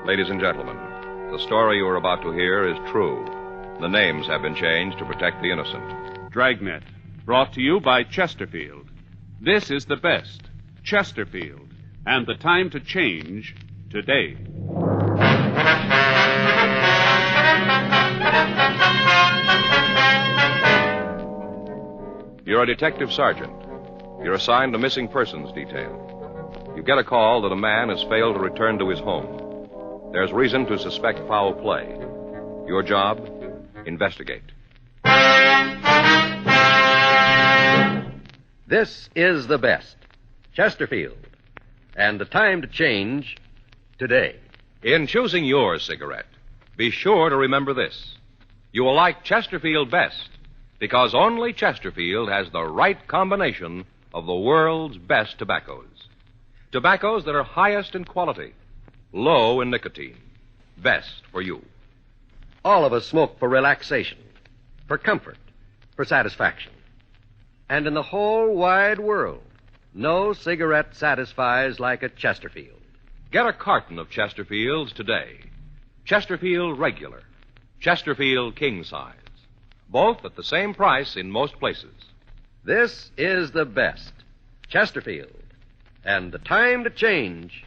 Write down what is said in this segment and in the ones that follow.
Ladies and gentlemen, the story you are about to hear is true. The names have been changed to protect the innocent. Dragnet, brought to you by Chesterfield. This is the best, Chesterfield, and the time to change today. You're a detective sergeant. You're assigned a missing persons detail. You get a call that a man has failed to return to his home. There's reason to suspect foul play. Your job? Investigate. This is the best, Chesterfield, and the time to change today. In choosing your cigarette, be sure to remember this. You will like Chesterfield best because only Chesterfield has the right combination of the world's best tobaccos. Tobaccos that are highest in quality, low in nicotine. Best for you. All of us smoke for relaxation, for comfort, for satisfaction. And in the whole wide world, no cigarette satisfies like a Chesterfield. Get a carton of Chesterfields today. Chesterfield Regular, Chesterfield King Size. Both at the same price in most places. This is the best, Chesterfield, and the time to change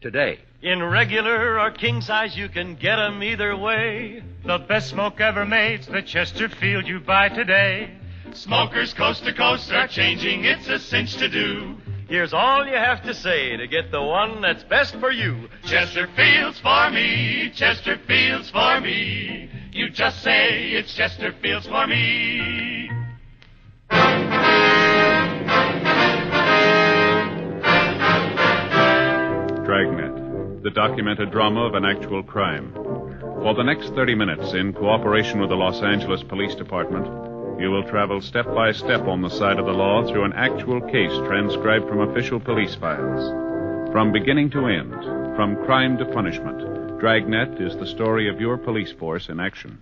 today. In regular or king size, you can get 'em either way. The best smoke ever made's the Chesterfield you buy today. Smokers coast to coast are changing, it's a cinch to do. Here's all you have to say to get the one that's best for you. Chesterfield's for me, Chesterfield's for me. You just say it's Chesterfield's for me. Dragnet, the documented drama of an actual crime. For the next 30 minutes, in cooperation with the Los Angeles Police Department, you will travel step by step on the side of the law through an actual case transcribed from official police files. From beginning to end, from crime to punishment, Dragnet is the story of your police force in action.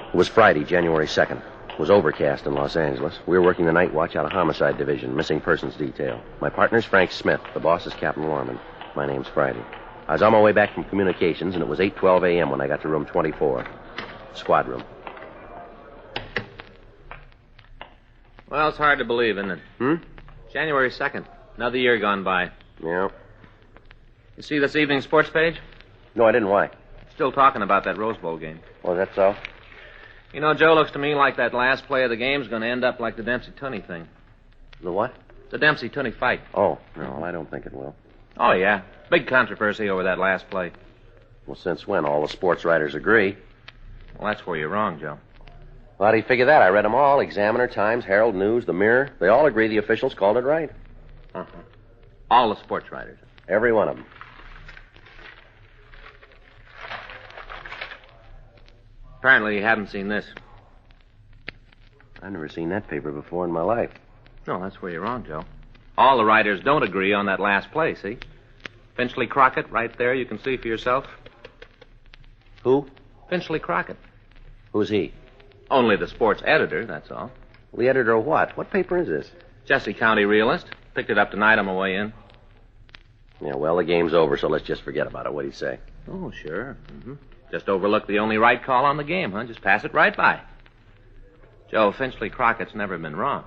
It was Friday, January 2nd. It was overcast in Los Angeles. We were working the night watch out of Homicide Division, missing persons detail. My partner's Frank Smith. The boss is Captain Lorman. My name's Friday. I was on my way back from communications, and it was 8:12 a.m. when I got to room 24. Squad room. Well, it's hard to believe, isn't it? January 2nd. Another year gone by. Yeah. You see this evening's sports page? No, I didn't. Why? Still talking about that Rose Bowl game. Oh, is that so? You know, Joe, looks to me like that last play of the game's going to end up like the Dempsey-Tunney thing. The what? The Dempsey-Tunney fight. Oh, no, I don't think it will. Oh, yeah. Big controversy over that last play. Well, since when? All the sports writers agree. Well, that's where you're wrong, Joe. Well, how do you figure that? I read them all. Examiner, Times, Herald, News, The Mirror. They all agree the officials called it right. Uh-huh. All the sports writers. Every one of them. Apparently you haven't seen this. I've never seen that paper before in my life. No, that's where you're wrong, Joe. All the writers don't agree on that last play, see? Finchley Crockett, right there, you can see for yourself. Who? Finchley Crockett. Who's he? Only the sports editor, that's all. The editor of what? What paper is this? Jesse County Realist. Picked it up tonight on my way in. Yeah, well, the game's over, so let's just forget about it. What do you say? Oh, sure. Mm-hmm. Just overlooked the only right call on the game, huh? Just pass it right by. Joe, Finchley Crockett's never been wrong.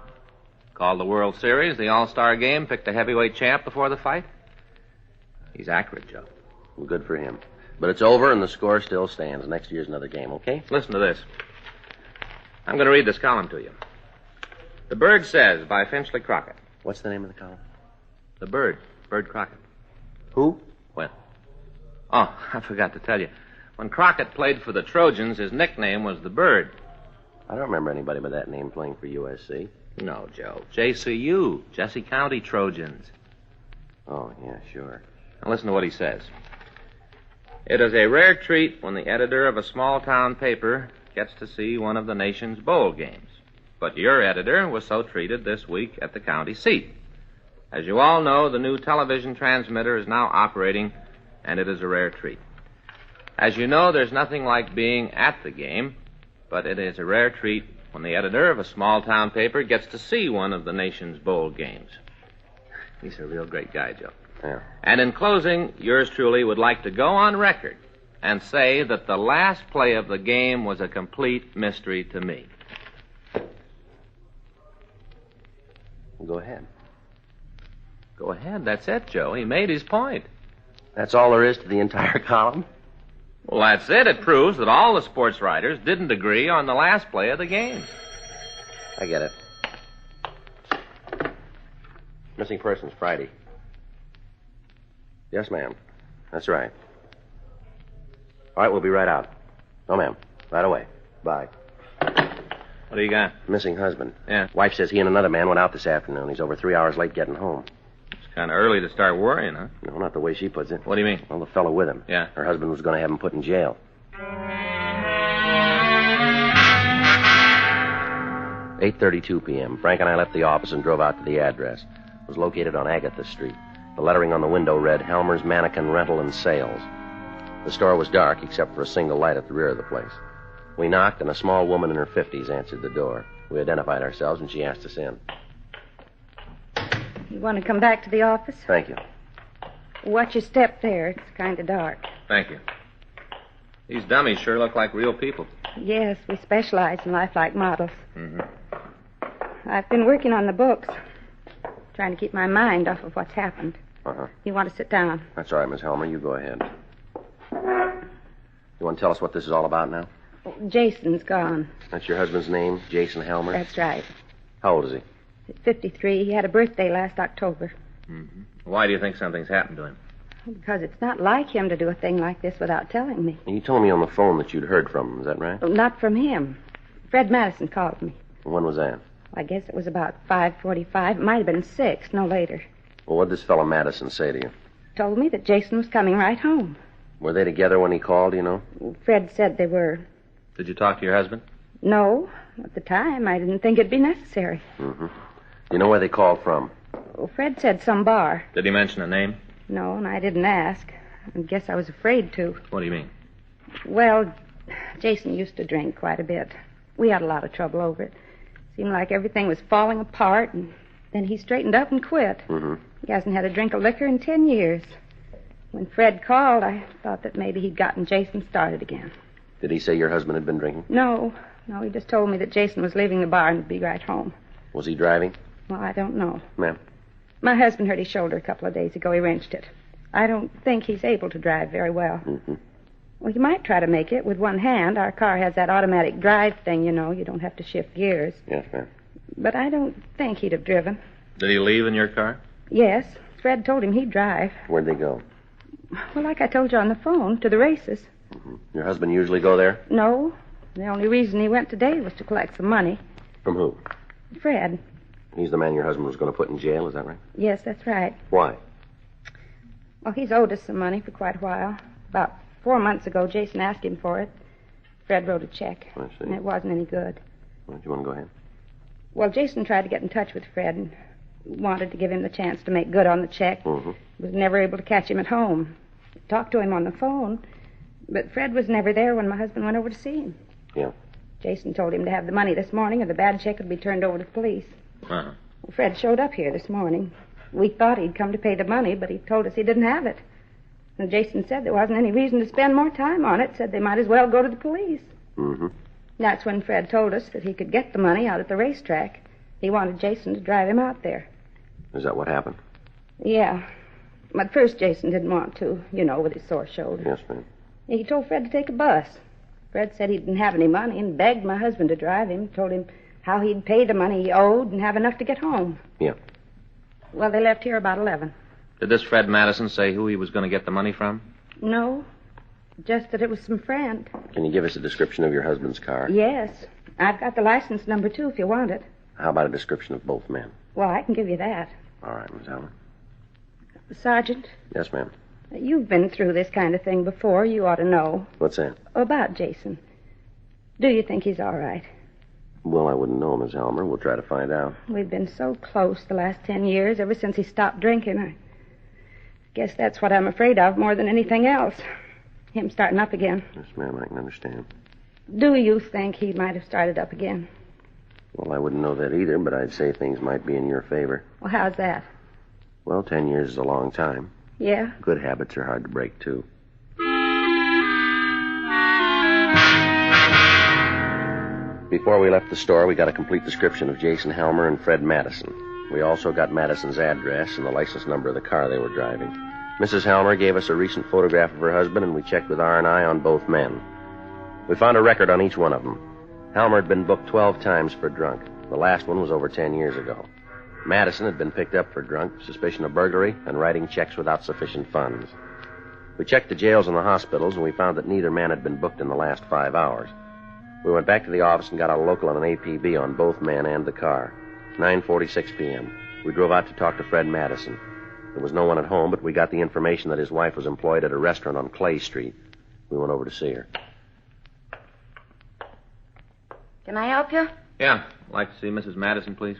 Called the World Series, the All-Star game, picked a heavyweight champ before the fight. He's accurate, Joe. Well, good for him. But it's over, and the score still stands. Next year's another game, okay? Listen to this. I'm going to read this column to you. The Bird Says by Finchley Crockett. What's the name of the column? The Bird. Bird Crockett. Who? Well. Oh, I forgot to tell you. When Crockett played for the Trojans, his nickname was the Bird. I don't remember anybody by that name playing for USC. No, Joe. JCU. Jesse County Trojans. Oh, yeah, sure. Now listen to what he says. It is a rare treat when the editor of a small-town paper gets to see one of the nation's bowl games. But your editor was so treated this week at the county seat. As you all know, the new television transmitter is now operating, and it is a rare treat. As you know, there's nothing like being at the game, but it is a rare treat when the editor of a small-town paper gets to see one of the nation's bowl games. He's a real great guy, Joe. Yeah. And in closing, yours truly would like to go on record and say that the last play of the game was a complete mystery to me. Go ahead. Go ahead. That's it, Joe. He made his point. That's all there is to the entire column? Well, that's it. It proves that all the sports writers didn't agree on the last play of the game. I get it. Missing persons, Friday. Yes, ma'am. That's right. All right, we'll be right out. No, ma'am. Right away. Bye. What do you got? Missing husband. Yeah. Wife says he and another man went out this afternoon. He's over 3 hours late getting home. It's kind of early to start worrying, huh? No, not the way she puts it. What do you mean? Well, the fellow with him. Yeah. Her husband was going to have him put in jail. 8:32 p.m. Frank and I left the office and drove out to the address. It was located on Agatha Street. The lettering on the window read, Helmer's Mannikin Rental and Sales. The store was dark except for a single light at the rear of the place. We knocked, and a small woman in her 50s answered the door. We identified ourselves, and she asked us in. You want to come back to the office? Thank you. Watch your step there. It's kind of dark. Thank you. These dummies sure look like real people. Yes, we specialize in lifelike models. Mm-hmm. I've been working on the books, trying to keep my mind off of what's happened. Uh-huh. You want to sit down? That's all right, Miss Helmer. You go ahead. You want to tell us what this is all about now? Oh, Jason's gone. That's your husband's name, Jason Helmer? That's right. How old is he? He's 53. He had a birthday last October. Mm-hmm. Why do you think something's happened to him? Because it's not like him to do a thing like this without telling me. And you told me on the phone that you'd heard from him. Is that right? Oh, not from him. Fred Madison called me. When was that? I guess it was about 5:45. It might have been 6, no later. Well, what did this fellow Madison say to you? Told me that Jason was coming right home. Were they together when he called, do you know? Fred said they were. Did you talk to your husband? No. At the time, I didn't think it'd be necessary. Mm-hmm. Do you know where they called from? Well, Fred said some bar. Did he mention a name? No, and I didn't ask. I guess I was afraid to. What do you mean? Well, Jason used to drink quite a bit. We had a lot of trouble over it. Seemed like everything was falling apart, and then he straightened up and quit. Mm-hmm. He hasn't had a drink of liquor in 10 years. When Fred called, I thought that maybe he'd gotten Jason started again. Did he say your husband had been drinking? No, he just told me that Jason was leaving the bar and would be right home. Was he driving? Well, I don't know. Ma'am? My husband hurt his shoulder a couple of days ago. He wrenched it. I don't think he's able to drive very well. Mm-hmm. Well, he might try to make it with one hand. Our car has that automatic drive thing, you know. You don't have to shift gears. Yes, ma'am. But I don't think he'd have driven. Did he leave in your car? Yes. Fred told him he'd drive. Where'd they go? Well, like I told you on the phone, to the races. Mm-hmm. Your husband usually go there? No. The only reason he went today was to collect some money. From who? Fred. He's the man your husband was going to put in jail, is that right? Yes, that's right. Why? Well, he's owed us some money for quite a while. About 4 months ago, Jason asked him for it. Fred wrote a check. I see. And it wasn't any good. Well, do you want to go ahead? Well, Jason tried to get in touch with Fred and wanted to give him the chance to make good on the check. Mm-hmm. Was never able to catch him at home. Talked to him on the phone, but Fred was never there when my husband went over to see him. Yeah. Jason told him to have the money this morning or the bad check would be turned over to the police. Uh-huh. Well, Fred showed up here this morning. We thought he'd come to pay the money, but he told us he didn't have it. And Jason said there wasn't any reason to spend more time on it, said they might as well go to the police. Mm-hmm. That's when Fred told us that he could get the money out at the racetrack. He wanted Jason to drive him out there. Is that what happened? Yeah. But first Jason didn't want to, you know, with his sore shoulder. Yes, ma'am. He told Fred to take a bus. Fred said he didn't have any money and begged my husband to drive him, told him how he'd pay the money he owed and have enough to get home. Yeah. Well, they left here about 11. Did this Fred Madison say who he was going to get the money from? No, just that it was some friend. Can you give us a description of your husband's car? Yes. I've got the license number, too, if you want it. How about a description of both men? Well, I can give you that. All right, Miss Allen. Sergeant, Yes, ma'am. you've been through this kind of thing before. You ought to know. What's that? About Jason. Do you think he's all right? Well, I wouldn't know, Miss Helmer. We'll try to find out. We've been so close the last 10 years, ever since he stopped drinking. I guess that's what I'm afraid of more than anything else. Him starting up again. Yes, ma'am, I can understand. Do you think he might have started up again? Well, I wouldn't know that either, but I'd say things might be in your favor. Well, how's that? Well, 10 years is a long time. Yeah? Good habits are hard to break, too. Before we left the store, we got a complete description of Jason Helmer and Fred Madison. We also got Madison's address and the license number of the car they were driving. Mrs. Helmer gave us a recent photograph of her husband, and we checked with R&I on both men. We found a record on each one of them. Helmer had been booked 12 times for drunk. The last one was over 10 years ago. Madison had been picked up for drunk, suspicion of burglary, and writing checks without sufficient funds. We checked the jails and the hospitals, and we found that neither man had been booked in the last 5 hours. We went back to the office and got a local and an APB on both men and the car. 9:46 p.m. We drove out to talk to Fred Madison. There was no one at home, but we got the information that his wife was employed at a restaurant on Clay Street. We went over to see her. Can I help you? Yeah. Like to see Mrs. Madison, please?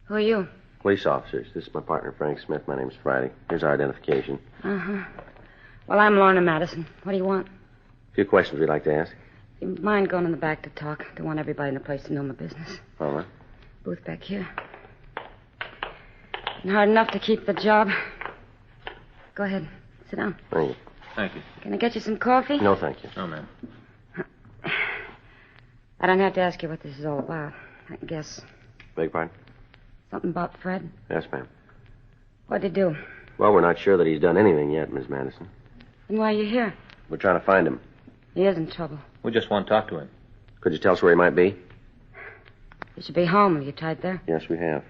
Who are you? Police officers. This is my partner, Frank Smith. My name's Friday. Here's our identification. Uh-huh. Well, I'm Lorna Madison. What do you want? A few questions we'd like to ask. You mind going in the back to talk? Don't want everybody in the place to know my business. All right. Booth back here. Been hard enough to keep the job. Go ahead. Sit down. Thank you. Thank you. Can I get you some coffee? No, thank you. No, ma'am. I don't have to ask you what this is all about. I can guess. Beg pardon? Something about Fred? Yes, ma'am. What'd he do? Well, we're not sure that he's done anything yet, Miss Madison. And why are you here? We're trying to find him. He is in trouble. We just want to talk to him. Could you tell us where he might be? He should be home. Have you tried there? Yes, we have.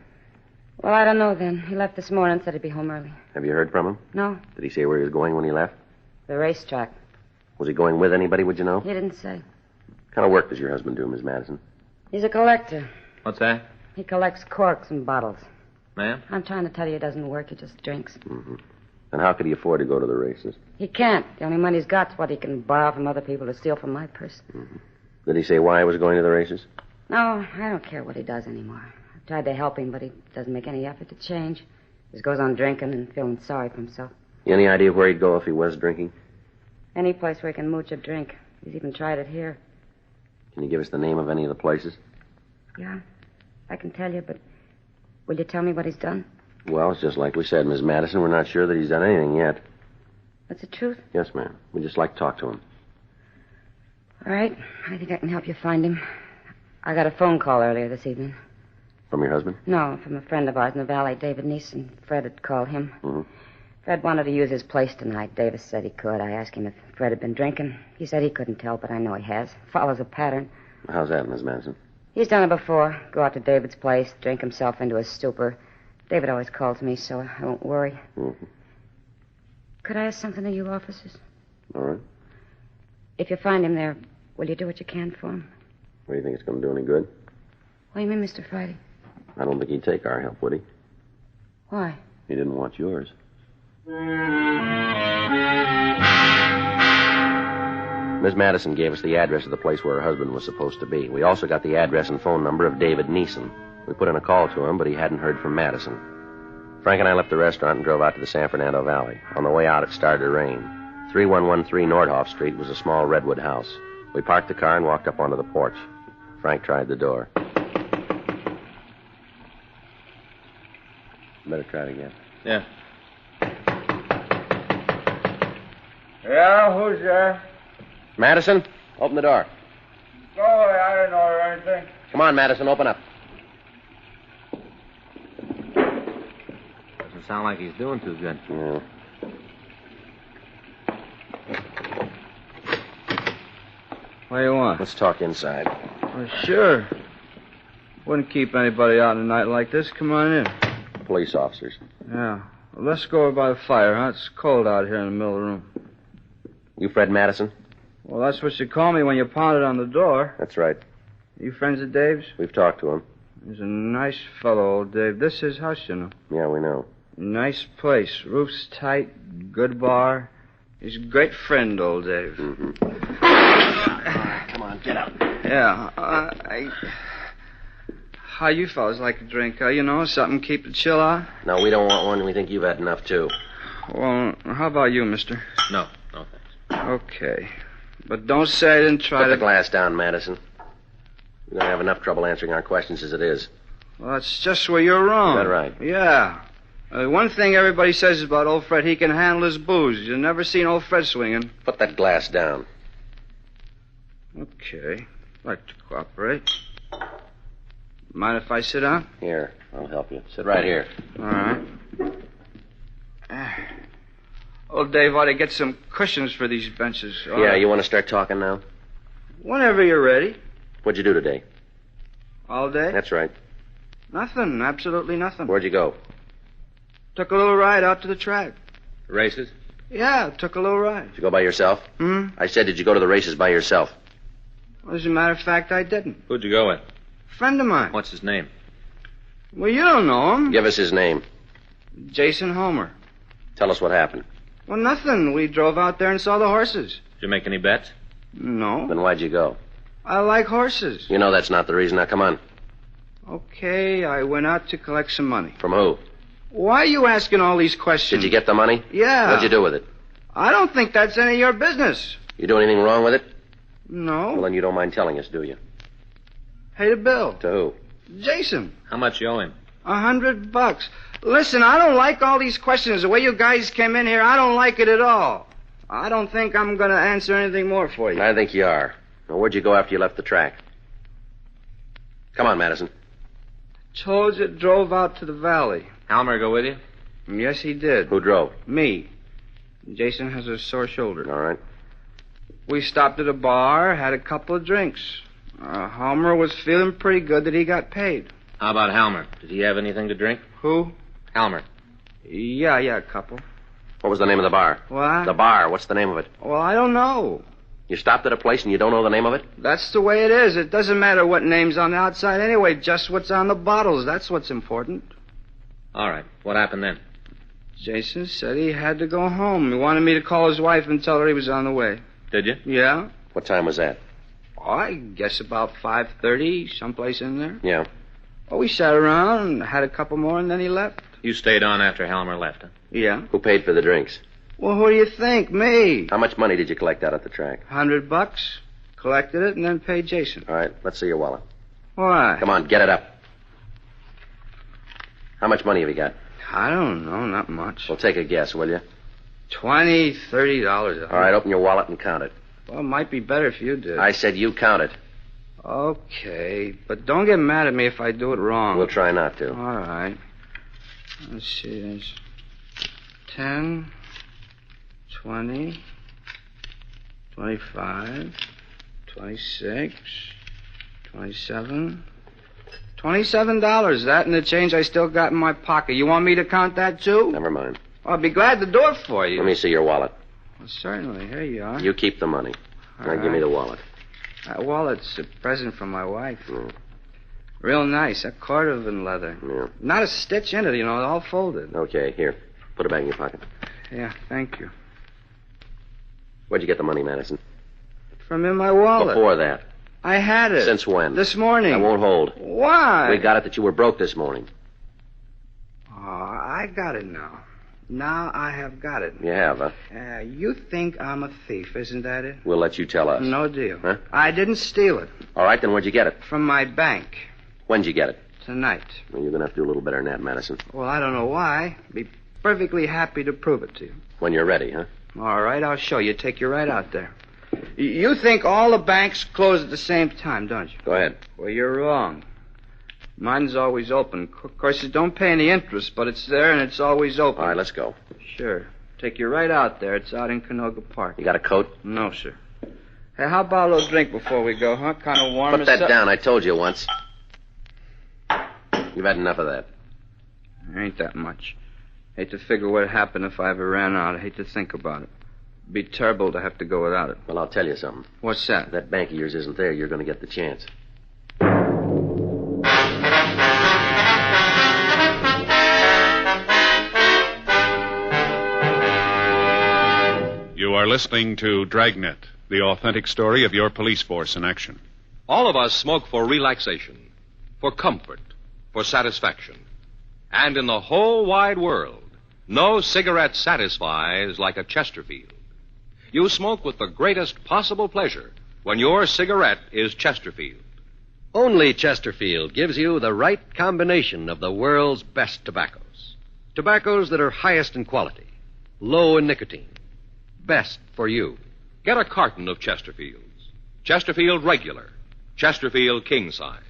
Well, I don't know then. He left this morning and said he'd be home early. Have you heard from him? No. Did he say where he was going when he left? The racetrack. Was he going with anybody, would you know? He didn't say. What kind of work does your husband do, Miss Madison? He's a collector. What's that? He collects corks and bottles. Ma'am? I'm trying to tell you he doesn't work. He just drinks. Mm-hmm. And how could he afford to go to the races? He can't. The only money he's got's what he can borrow from other people to steal from my purse. Mm-hmm. Did he say why he was going to the races? No, I don't care what he does anymore. I've tried to help him, but he doesn't make any effort to change. Just goes on drinking and feeling sorry for himself. Any idea where he'd go if he was drinking? Any place where he can mooch a drink. He's even tried it here. Can you give us the name of any of the places? Yeah, I can tell you, but will you tell me what he's done? Well, it's just like we said, Miss Madison. We're not sure that he's done anything yet. That's the truth? Yes, ma'am. We'd just like to talk to him. All right. I think I can help you find him. I got a phone call earlier this evening. From your husband? No, from a friend of ours in the valley, David Neeson. Fred had called him. Mm-hmm. Fred wanted to use his place tonight. Davis said he could. I asked him if Fred had been drinking. He said he couldn't tell, but I know he has. Follows a pattern. How's that, Miss Madison? He's done it before. Go out to David's place, drink himself into a stupor. David always calls me, so I won't worry. Mm-hmm. Could I ask something of you officers? All right. If you find him there, will you do what you can for him? What, do you think it's going to do any good? What do you mean, Mr. Friday? I don't think he'd take our help, would he? Why? He didn't want yours. Miss Madison gave us the address of the place where her husband was supposed to be. We also got the address and phone number of David Neeson. We put in a call to him, but he hadn't heard from Madison. Frank and I left the restaurant and drove out to the San Fernando Valley. On the way out, it started to rain. 3113 Nordhoff Street was a small redwood house. We parked the car and walked up onto the porch. Frank tried the door. Better try it again. Yeah. Yeah, who's there? Madison, open the door. Go away, I didn't order anything. Come on, Madison, open up. Doesn't sound like he's doing too good. Yeah. What do you want? Let's talk inside. Well, sure. Wouldn't keep anybody out in a night like this. Come on in. Police officers. Yeah. Well, let's go over by the fire, huh? It's cold out here in the middle of the room. You Fred Madison? Well, that's what you called me when you pounded on the door. That's right. You friends of Dave's? We've talked to him. He's a nice fellow, old Dave. This is his house, you know. Yeah, we know. Nice place. Roof's tight, good bar. He's a great friend, old Dave. Mm-hmm. Come on, get out. Yeah, How you fellas like a drink, huh? You know, something to keep the chill out? No, we don't want one. We think you've had enough, too. Well, how about you, mister? No, thanks. Okay. But don't say I didn't try Put to... the glass down, Madison. We're going to have enough trouble answering our questions as it is. Well, that's just where you're wrong. Is that right? Yeah. One thing everybody says about old Fred, he can handle his booze. You've never seen old Fred swinging. Put that glass down. Okay. I'd like to cooperate. Mind if I sit down? Here, I'll help you. Sit right here. All right. Old Dave ought to get some cushions for these benches. All Yeah, right. you want to start talking now? Whenever you're ready. What'd you do today? All day? That's right. Nothing. Absolutely nothing. Where'd you go? Took a little ride out to the track. Races? Yeah, took a little ride. Did you go by yourself? I said, did you go to the races by yourself? Well, as a matter of fact, I didn't. Who'd you go with? Friend of mine. What's his name? Well, you don't know him. Give us his name. Jason Homer. Tell us what happened. Well, nothing. We drove out there and saw the horses. Did you make any bets? No. Then why'd you go? I like horses. You know that's not the reason. Now, come on. Okay, I went out to collect some money. From who? Why are you asking all these questions? Did you get the money? Yeah. What'd you do with it? I don't think that's any of your business. You do anything wrong with it? No. Well, then you don't mind telling us, do you? Pay the bill. To who? Jason. How much you owe him? $100. Listen, I don't like all these questions. The way you guys came in here, I don't like it at all. I don't think I'm going to answer anything more for you. I think you are. Now, where'd you go after you left the track? Come on, Madison. Told you, drove out to the valley. Halmer go with you? Yes, he did. Who drove? Me. Jason has a sore shoulder. All right. We stopped at a bar, had a couple of drinks. Homer was feeling pretty good that he got paid. How about Halmer? Did he have anything to drink? Who? Halmer. Yeah, a couple. What was the name of the bar? What? The bar. What's the name of it? Well, I don't know. You stopped at a place and you don't know the name of it? That's the way it is. It doesn't matter what name's on the outside anyway, just what's on the bottles. That's what's important. All right. What happened then? Jason said he had to go home. He wanted me to call his wife and tell her he was on the way. Did you? Yeah? What time was that? Oh, I guess about 5:30, someplace in there. Yeah. Oh, we sat around and had a couple more, and then he left. You stayed on after Halmer left, huh? Yeah. Who paid for the drinks? Well, who do you think? Me. How much money did you collect out at the track? $100. Collected it and then paid Jason. All right, let's see your wallet. Why? Come on, get it up. How much money have you got? I don't know, not much. Well, take a guess, will you? $20, $30. All right, open your wallet and count it. Well, it might be better if you did. I said you count it. Okay, but don't get mad at me if I do it wrong. We'll try not to. All right. Let's see, there's 10, 20, 25, 26, 27. $27. That and the change I still got in my pocket. You want me to count that, too? Never mind. I'll be glad to do it for you. Let me see your wallet. Well, certainly. Here you are. You keep the money. All Now give me right. the wallet. That wallet's a present from my wife. Mm. Real nice. A Cordovan leather. Yeah. Not a stitch in it, all folded. Okay, here. Put it back in your pocket. Yeah, thank you. Where'd you get the money, Madison? From in my wallet. Before that. I had it. Since when? This morning. I won't hold. Why? We got it that you were broke this morning. Oh, I got it now. Now I have got it. You have, huh? You think I'm a thief, isn't that it? We'll let you tell us. No deal. Huh? I didn't steal it. All right, then where'd you get it? From my bank. When'd you get it? Tonight. Well, you're going to have to do a little better than that, Madison. Well, I don't know why. Be perfectly happy to prove it to you. When you're ready, huh? All right, I'll show you. Take you right out there. You think all the banks close at the same time, don't you? Go ahead. Well, you're wrong. Mine's always open. Of course, it don't pay any interest, but it's there and it's always open. All right, let's go. Sure. Take you right out there. It's out in Canoga Park. You got a coat? No, sir. Hey, how about a little drink before we go, huh? Kind of warm. Put that down. I told you once. You've had enough of that. Ain't that much. Hate to figure what happened if I ever ran out. I hate to think about it. It'd be terrible to have to go without it. Well, I'll tell you something. What's that? If that bank of yours isn't there, you're going to get the chance. You are listening to Dragnet, the authentic story of your police force in action. All of us smoke for relaxation, for comfort, for satisfaction. And in the whole wide world, no cigarette satisfies like a Chesterfield. You smoke with the greatest possible pleasure when your cigarette is Chesterfield. Only Chesterfield gives you the right combination of the world's best tobaccos. Tobaccos that are highest in quality, low in nicotine, best for you. Get a carton of Chesterfields. Chesterfield Regular, Chesterfield King Size.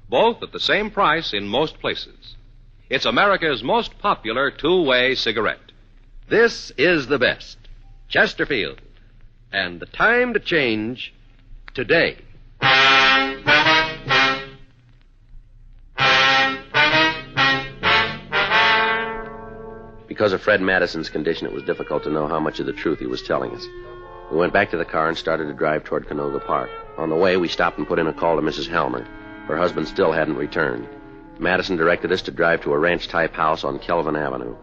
Both at the same price in most places. It's America's most popular two-way cigarette. This is the best. Chesterfield. And the time to change, today. Because of Fred Madison's condition, it was difficult to know how much of the truth he was telling us. We went back to the car and started to drive toward Canoga Park. On the way, we stopped and put in a call to Mrs. Helmer. Her husband still hadn't returned. Madison directed us to drive to a ranch-type house on Kelvin Avenue.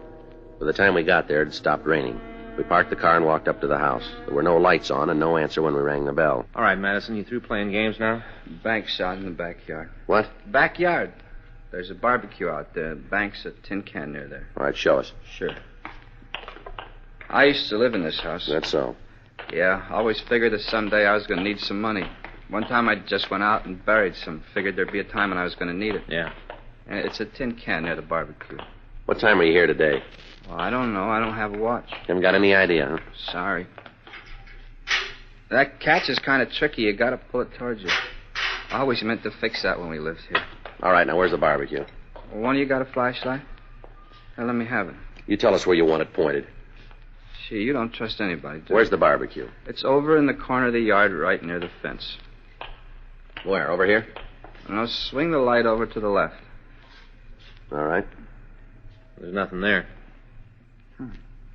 By the time we got there, it had stopped raining. We parked the car and walked up to the house. There were no lights on and no answer when we rang the bell. All right, Madison, you through playing games now? Bank shot in the backyard. What? Backyard. There's a barbecue out there. Bank's a tin can near there. All right, show us. Sure. I used to live in this house. That's so. Yeah, I always figured that someday I was going to need some money. One time I just went out and buried some. Figured there'd be a time when I was going to need it. Yeah. And it's a tin can near the barbecue. What time are you here today? Well, I don't know. I don't have a watch. Haven't got any idea, huh? Sorry. That catch is kind of tricky. You got to pull it towards you. I always meant to fix that when we lived here. All right, now where's the barbecue? Well, one of you got a flashlight? Now, let me have it. You tell us where you want it pointed. Gee, you don't trust anybody, do you? Where's the barbecue? It's over in the corner of the yard right near the fence. Where, over here? Now, swing the light over to the left. All right. There's nothing there.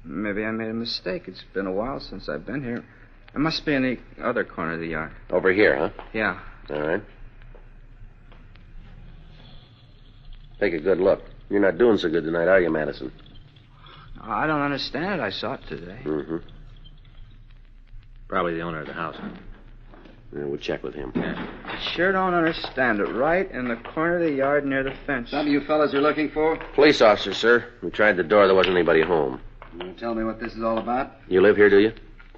Maybe I made a mistake. It's been a while since I've been here. It must be in the other corner of the yard. Over here, huh? Yeah. All right. Take a good look. You're not doing so good tonight, are you, Madison? I don't understand it. I saw it today. Mm-hmm. Probably the owner of the house. Yeah, we'll check with him. Yeah. I sure don't understand it. Right in the corner of the yard near the fence. Something you fellas are looking for? Police officer, sir. We tried the door. There wasn't anybody home. You want to tell me what this is all about? You live here, do you?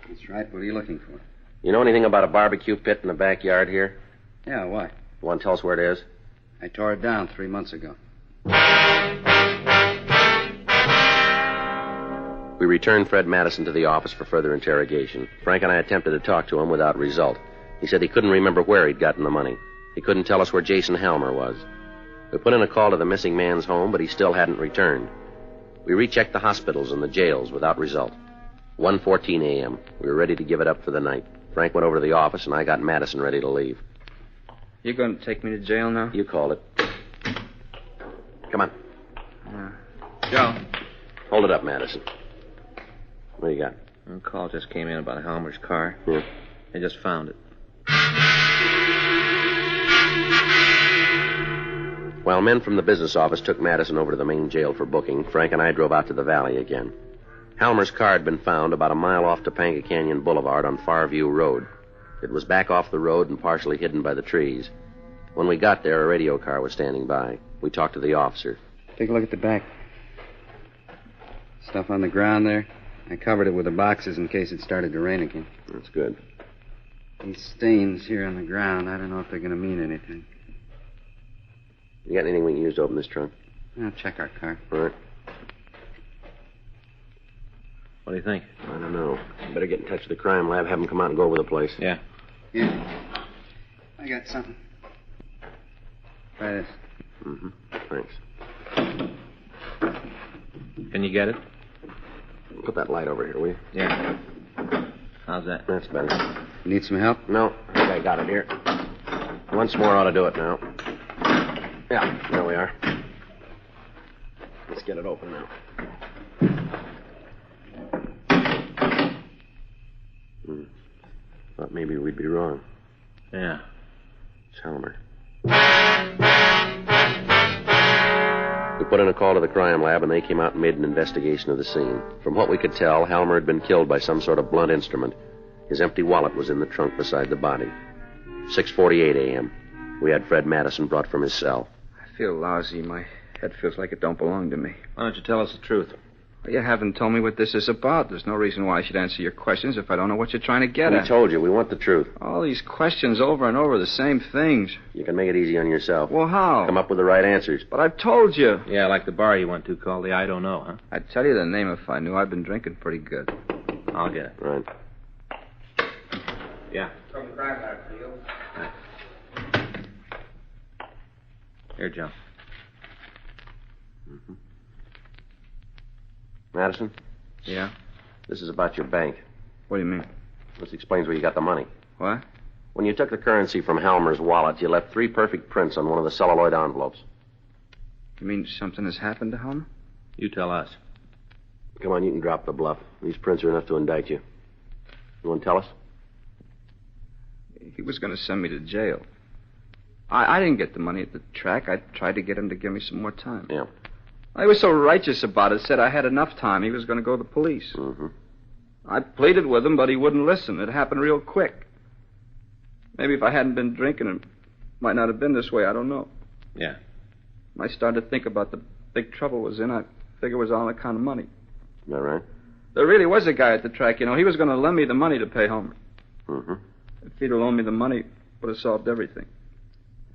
That's right. What are you looking for? You know anything about a barbecue pit in the backyard here? Yeah, why? You want to tell us where it is? I tore it down 3 months ago. We returned Fred Madison to the office for further interrogation. Frank and I attempted to talk to him without result. He said he couldn't remember where he'd gotten the money. He couldn't tell us where Jason Helmer was. We put in a call to the missing man's home, but he still hadn't returned. We rechecked the hospitals and the jails without result. 1:14 a.m. We were ready to give it up for the night. Frank went over to the office, and I got Madison ready to leave. You going to take me to jail now? You called it. Come on. Joe. Hold it up, Madison. What do you got? A call just came in about Helmer's car. Yeah. They just found it. While men from the business office took Madison over to the main jail for booking, Frank and I drove out to the valley again. Helmer's car had been found about a mile off Topanga Canyon Boulevard on Farview Road. It was back off the road and partially hidden by the trees. When we got there, a radio car was standing by. We talked to the officer. Take a look at the back. Stuff on the ground there. I covered it with the boxes in case it started to rain again. That's good. These stains here on the ground, I don't know if they're going to mean anything. You got anything we can use to open this trunk? I'll check our car. All right. What do you think? I don't know. Better get in touch with the crime lab, have them come out and go over the place. Yeah. Yeah. I got something. Try this. Mm-hmm. Thanks. Can you get it? Put that light over here, will you? Yeah. How's that? That's better. Need some help? No, I think I got it here. Once more ought to do it now. Yeah, there we are. Let's get it open now. Thought maybe we'd be wrong. Yeah. It's Helmer. We put in a call to the crime lab, and they came out and made an investigation of the scene. From what we could tell, Helmer had been killed by some sort of blunt instrument. His empty wallet was in the trunk beside the body. 6:48 a.m. We had Fred Madison brought from his cell. I feel lousy. My head feels like it don't belong to me. Why don't you tell us the truth? You haven't told me what this is about. There's no reason why I should answer your questions if I don't know what you're trying to get at. We told you. We want the truth. All these questions over and over, the same things. You can make it easy on yourself. Well, how? Come up with the right answers. But I've told you. Yeah, like the bar you went to called the I Don't Know, huh? I'd tell you the name if I knew. I've been drinking pretty good. I'll get it. Right. Yeah. From Dragnet, Field. Here, Joe. Mm-hmm. Madison? Yeah? This is about your bank. What do you mean? This explains where you got the money. What? When you took the currency from Helmer's wallet, you left 3 perfect prints on one of the celluloid envelopes. You mean something has happened to Helmer? You tell us. Come on, you can drop the bluff. These prints are enough to indict you. You want to tell us? He was going to send me to jail. I didn't get the money at the track. I tried to get him to give me some more time. Yeah. I was so righteous about it, said I had enough time. He was going to go to the police. Mm-hmm. I pleaded with him, but he wouldn't listen. It happened real quick. Maybe if I hadn't been drinking, it might not have been this way. I don't know. Yeah. When I started to think about the big trouble was in, I figured it was on account of money. Is that right? There really was a guy at the track, you know. He was going to lend me the money to pay Homer. Mm-hmm. If he'd have loaned me the money, it would have solved everything.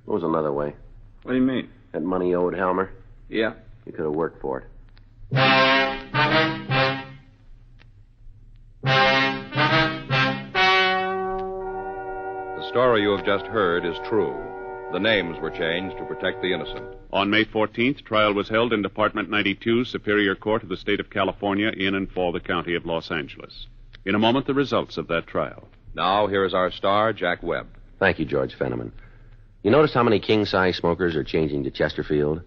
What was another way? What do you mean? That money owed Helmer? Yeah. You could have worked for it. The story you have just heard is true. The names were changed to protect the innocent. On May 14th, trial was held in Department 92, Superior Court of the State of California, in and for the County of Los Angeles. In a moment, the results of that trial. Now, here is our star, Jack Webb. Thank you, George Fenneman. You notice how many king-size smokers are changing to Chesterfield?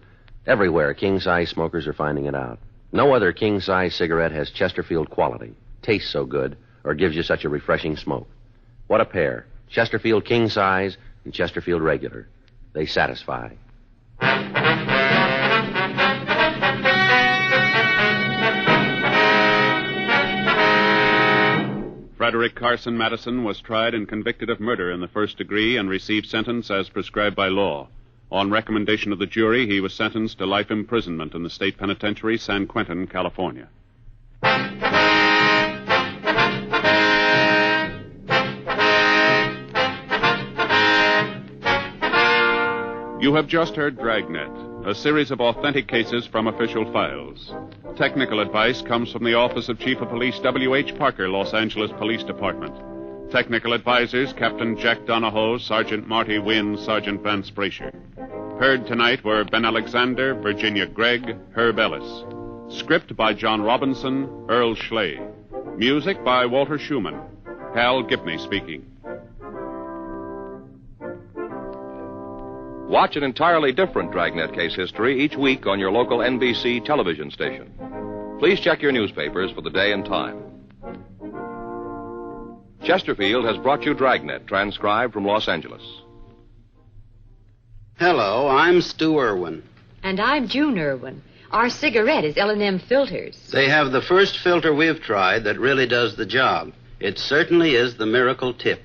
Everywhere, king-size smokers are finding it out. No other king-size cigarette has Chesterfield quality, tastes so good, or gives you such a refreshing smoke. What a pair. Chesterfield king-size and Chesterfield regular. They satisfy. Frederick Carson Madison was tried and convicted of murder in the first degree and received sentence as prescribed by law. On recommendation of the jury, he was sentenced to life imprisonment in the state penitentiary, San Quentin, California. You have just heard Dragnet, a series of authentic cases from official files. Technical advice comes from the Office of Chief of Police W.H. Parker, Los Angeles Police Department. Technical advisors, Captain Jack Donahoe, Sergeant Marty Wynn, Sergeant Vance Brasher. Heard tonight were Ben Alexander, Virginia Gregg, Herb Ellis. Script by John Robinson, Earl Schley. Music by Walter Schumann. Hal Gibney speaking. Watch an entirely different Dragnet case history each week on your local NBC television station. Please check your newspapers for the day and time. Chesterfield has brought you Dragnet, transcribed from Los Angeles. Hello, I'm Stu Irwin. And I'm June Irwin. Our cigarette is L&M Filters. They have the first filter we've tried that really does the job. It certainly is the miracle tip.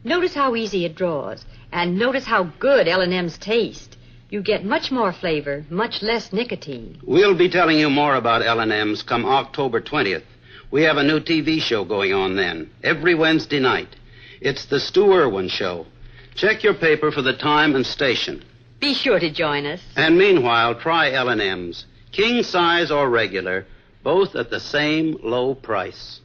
Notice how easy it draws, and notice how good L&M's taste. You get much more flavor, much less nicotine. We'll be telling you more about L&M's come October 20th. We have a new TV show going on then, every Wednesday night. It's the Stu Irwin Show. Check your paper for the time and station. Be sure to join us. And meanwhile, try L&M's, king size or regular, both at the same low price.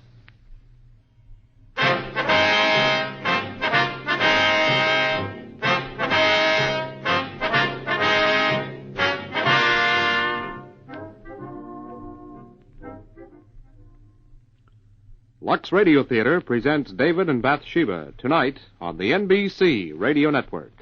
Lux Radio Theater presents David and Bathsheba tonight on the NBC Radio Network.